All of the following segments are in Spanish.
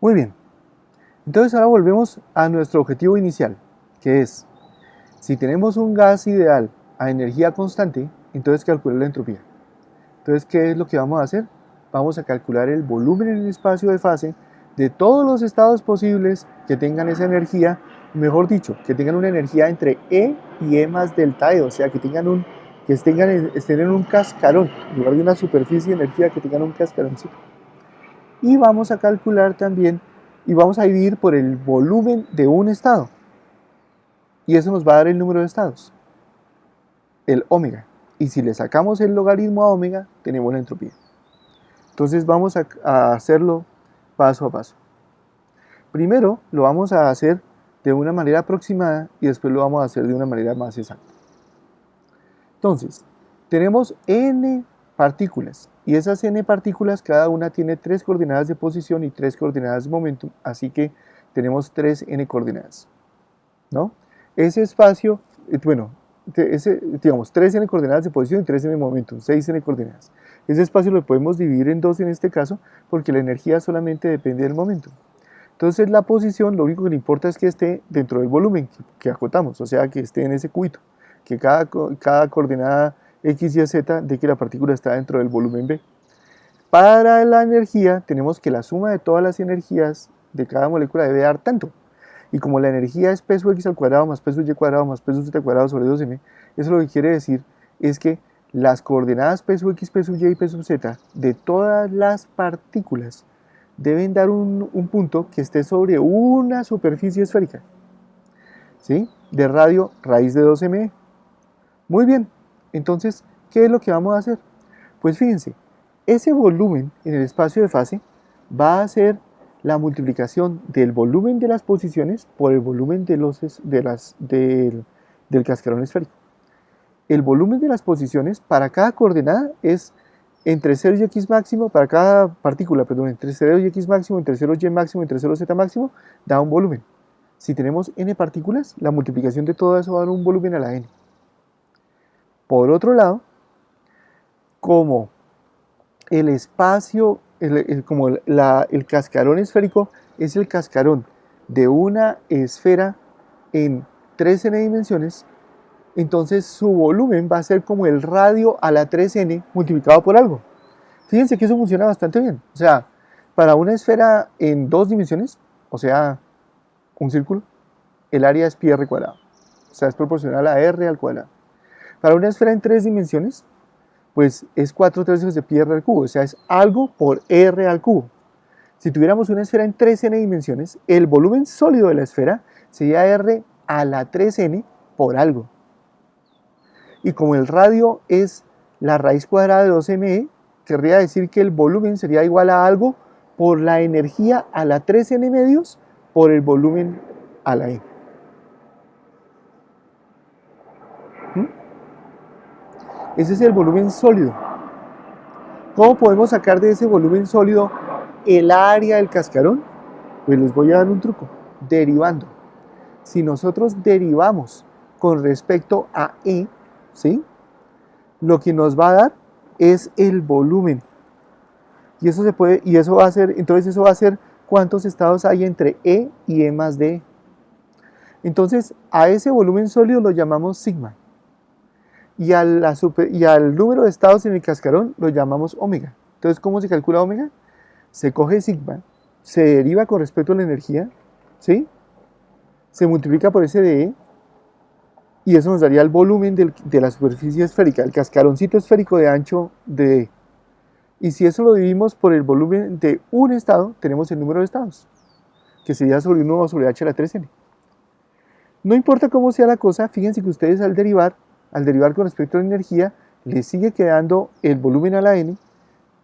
Muy bien, entonces ahora volvemos a nuestro objetivo inicial, que es, si tenemos un gas ideal a energía constante, entonces calcular la entropía. Entonces, ¿qué es lo que vamos a hacer? Vamos a calcular el volumen en el espacio de fase de todos los estados posibles que tengan esa energía, mejor dicho, que tengan una energía entre E y E más delta E, o sea, estén en un cascarón, en lugar de una superficie de energía, que tengan un cascaroncito. Y vamos a calcular también, y vamos a dividir por el volumen de un estado. Y eso nos va a dar el número de estados, el ómega. Y si le sacamos el logaritmo a omega, tenemos la entropía. Entonces vamos a hacerlo paso a paso. Primero lo vamos a hacer de una manera aproximada y después lo vamos a hacer de una manera más exacta. Entonces, tenemos n partículas y esas n partículas cada una tiene 3 coordenadas de posición y 3 coordenadas de momento, así que tenemos 3 n coordenadas, ¿no? Ese espacio, digamos, 3 n coordenadas de posición y 3 n de momento, 6 n coordenadas. Ese espacio lo podemos dividir en 2 en este caso, porque la energía solamente depende del momento. Entonces la posición, lo único que le importa es que esté dentro del volumen que acotamos, o sea, que esté en ese cubito, que cada coordenada x, y, z de que la partícula está dentro del volumen B. Para la energía, tenemos que la suma de todas las energías de cada molécula debe dar tanto. Y como la energía es peso x al cuadrado más peso y cuadrado más peso z cuadrado sobre 2m, eso lo que quiere decir es que las coordenadas peso x, peso y peso z de todas las partículas deben dar un punto que esté sobre una superficie esférica, ¿sí? De radio raíz de 2m. Muy bien, entonces, ¿qué es lo que vamos a hacer? Pues fíjense, ese volumen en el espacio de fase va a ser la multiplicación del volumen de las posiciones por el volumen del cascarón esférico. El volumen de las posiciones para cada coordenada es entre 0 y x máximo, para cada partícula, perdón, entre 0 y x máximo, entre 0 y máximo, entre 0 y z máximo, da un volumen. Si tenemos n partículas, la multiplicación de todo eso va a dar un volumen a la n. Por otro lado, como el espacio, el cascarón esférico es el cascarón de una esfera en 3n dimensiones, entonces su volumen va a ser como el radio a la 3n multiplicado por algo. Fíjense que eso funciona bastante bien. O sea, para una esfera en 2 dimensiones, o sea, un círculo, el área es pi r cuadrado. O sea, es proporcional a r al cuadrado. Para una esfera en 3 dimensiones, pues es 4/3 de pi r al cubo. O sea, es algo por r al cubo. Si tuviéramos una esfera en 3n dimensiones, el volumen sólido de la esfera sería r a la 3n por algo. Y como el radio es la raíz cuadrada de 2me, querría decir que el volumen sería igual a algo por la energía a la 3n medios por el volumen a la e. Ese es el volumen sólido. ¿Cómo podemos sacar de ese volumen sólido el área del cascarón? Pues les voy a dar un truco, derivando. Si nosotros derivamos con respecto a E, ¿sí? Lo que nos va a dar es el volumen. Y eso va a ser, entonces eso va a ser cuántos estados hay entre E y E más D. Entonces, a ese volumen sólido lo llamamos sigma. Y al número de estados en el cascarón lo llamamos omega. Entonces, ¿cómo se calcula omega? Se coge sigma, se deriva con respecto a la energía, ¿sí? Se multiplica por ese de E, y eso nos daría el volumen de la superficie esférica, el cascaroncito esférico de ancho de E. Y si eso lo dividimos por el volumen de un estado, tenemos el número de estados, que sería sobre 1 sobre h a la 3n. No importa cómo sea la cosa, fíjense que ustedes al derivar con respecto a la energía, les sigue quedando el volumen a la n,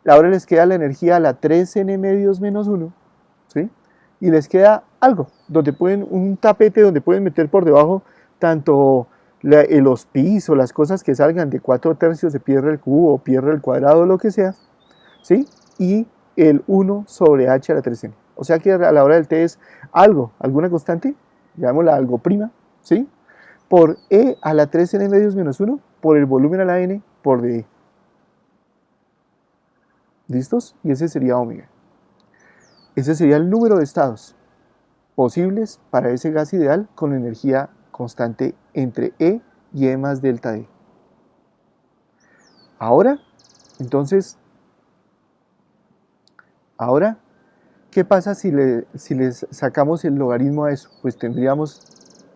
ahora les queda la energía a la 3n medios menos 1, ¿sí? Y les queda algo, un tapete donde pueden meter por debajo tanto los pis o las cosas que salgan de 4/3 de pi r al cubo o pi r al cuadrado o lo que sea, ¿sí? Y el 1 sobre h a la 3n. O sea que a la hora del t es algo, alguna constante, llamémosla algo prima, ¿sí? Por e a la 3n medios menos 1 por el volumen a la n por de. ¿Listos? Y ese sería omega. Ese sería el número de estados posibles para ese gas ideal con energía constante entre E y E más delta E. Ahora, entonces, ¿qué pasa si les sacamos el logaritmo a eso? Pues tendríamos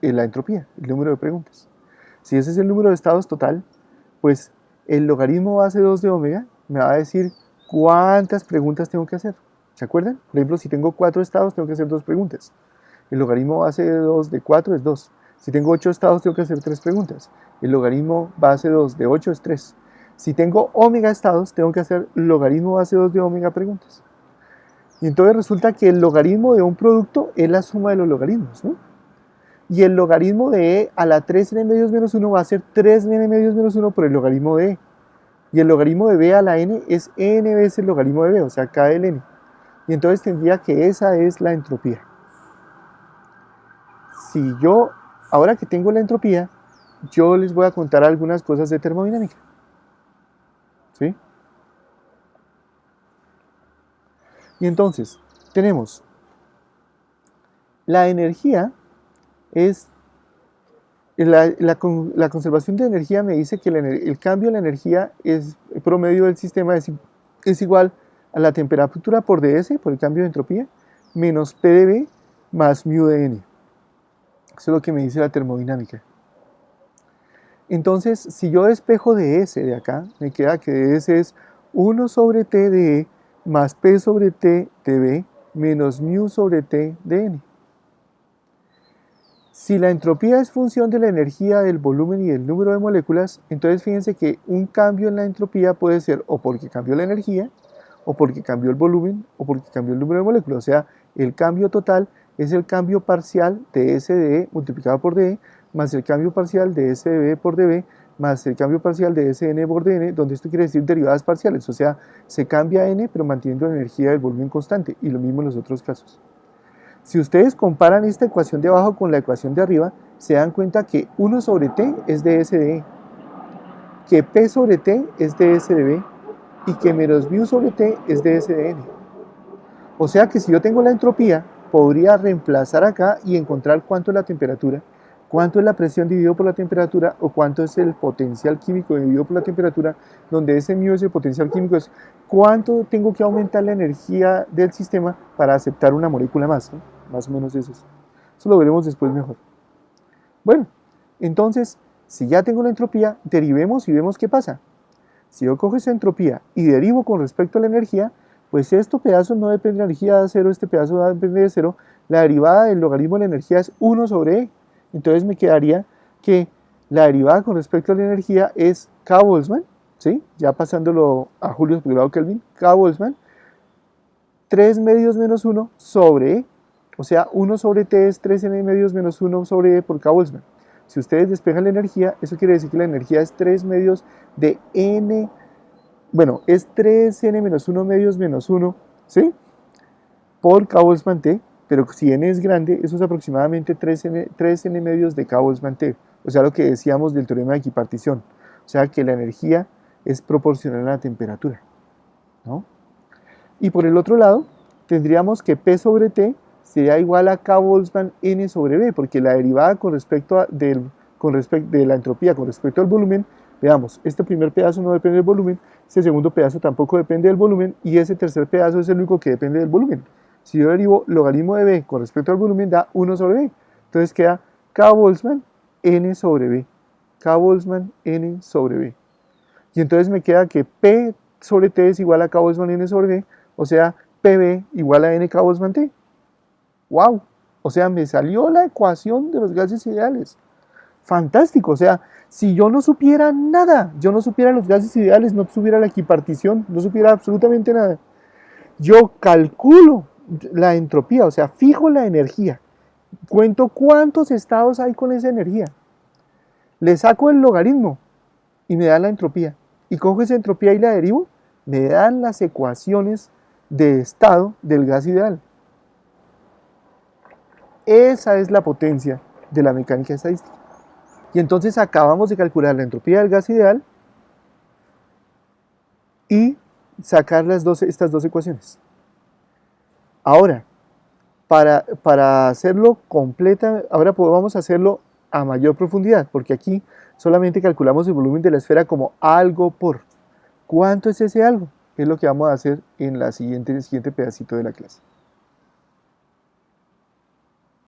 la entropía, el número de preguntas. Si ese es el número de estados total, pues el logaritmo base 2 de omega me va a decir cuántas preguntas tengo que hacer. ¿Se acuerdan? Por ejemplo, si tengo 4 estados, tengo que hacer 2 preguntas. El logaritmo base 2 de 4 es 2. Si tengo 8 estados, tengo que hacer 3 preguntas. El logaritmo base 2 de 8 es 3. Si tengo omega estados, tengo que hacer logaritmo base 2 de omega preguntas. Y entonces resulta que el logaritmo de un producto es la suma de los logaritmos, ¿no? Y el logaritmo de E a la 3n medios menos 1 va a ser 3n medios menos 1 por el logaritmo de E. Y el logaritmo de B a la n es n veces el logaritmo de B, o sea, k del n. Y entonces tendría que esa es la entropía. Si yo, ahora que tengo la entropía, yo les voy a contar algunas cosas de termodinámica. ¿Sí? Y entonces, tenemos la energía es, la conservación de energía me dice que el cambio de la energía es, el promedio del sistema es igual a la temperatura por ds, por el cambio de entropía, menos P de B más mu de n. Eso es lo que me dice la termodinámica. Entonces, si yo despejo de S de acá, me queda que ds es 1 sobre T de E más P sobre T de B menos mu sobre T de n. Si la entropía es función de la energía, del volumen y del número de moléculas, entonces fíjense que un cambio en la entropía puede ser o porque cambió la energía, o porque cambió el volumen, o porque cambió el número de moléculas. O sea, el cambio total es el cambio parcial de S de E multiplicado por dE, más el cambio parcial de S de B por dB, más el cambio parcial de Sn por dn, donde esto quiere decir derivadas parciales. O sea, se cambia n, pero manteniendo la energía del volumen constante, y lo mismo en los otros casos. Si ustedes comparan esta ecuación de abajo con la ecuación de arriba, se dan cuenta que 1 sobre t es ds de E, que p sobre t es ds de B, y que menos mu sobre t es ds de n. O sea que si yo tengo la entropía, podría reemplazar acá y encontrar cuánto es la temperatura, cuánto es la presión dividido por la temperatura, o cuánto es el potencial químico dividido por la temperatura, donde ese mu es el potencial químico, es cuánto tengo que aumentar la energía del sistema para aceptar una molécula más, ¿no? Más o menos eso es. Eso lo veremos después mejor. Bueno, entonces, si ya tengo la entropía, derivemos y vemos qué pasa. Si yo cojo esa entropía y derivo con respecto a la energía, pues este pedazo no depende de la energía de cero, este pedazo depende de cero. La derivada del logaritmo de la energía es 1 sobre E. Entonces me quedaría que la derivada con respecto a la energía es K Boltzmann, ¿sí? Ya pasándolo a Julius por grado Kelvin, K Boltzmann, 3 medios menos 1 sobre E. O sea, 1 sobre T es 3n medios menos 1 sobre E por K Boltzmann. Si ustedes despejan la energía, eso quiere decir que la energía es 3 medios de n, bueno, es 3n menos 1 medios menos 1, ¿sí? Por K Boltzmann T, pero si n es grande, eso es aproximadamente 3n medios de K Boltzmann T. O sea, lo que decíamos del teorema de equipartición. O sea, que la energía es proporcional a la temperatura, ¿no? Y por el otro lado, tendríamos que P sobre T sería igual a K Boltzmann N sobre B, porque la derivada con respecto de la entropía con respecto al volumen, veamos, este primer pedazo no depende del volumen, este segundo pedazo tampoco depende del volumen, y ese tercer pedazo es el único que depende del volumen. Si yo derivo logaritmo de B con respecto al volumen, da 1 sobre B. Entonces queda K Boltzmann N sobre B. K Boltzmann N sobre B. Y entonces me queda que P sobre T es igual a K Boltzmann N sobre B, o sea, PB igual a NK Boltzmann T. ¡Wow! O sea, me salió la ecuación de los gases ideales. Fantástico. O sea, si yo no supiera nada, yo no supiera los gases ideales, no supiera la equipartición, no supiera absolutamente nada, yo calculo la entropía, o sea, fijo la energía, cuento cuántos estados hay con esa energía, le saco el logaritmo y me da la entropía, y cojo esa entropía y la derivo, me dan las ecuaciones de estado del gas ideal. Esa es la potencia de la mecánica estadística. Y entonces acabamos de calcular la entropía del gas ideal y sacar estas dos ecuaciones. Ahora, para hacerlo completa, ahora vamos a hacerlo a mayor profundidad, porque aquí solamente calculamos el volumen de la esfera como algo por. ¿Cuánto es ese algo? Es lo que vamos a hacer en el siguiente pedacito de la clase.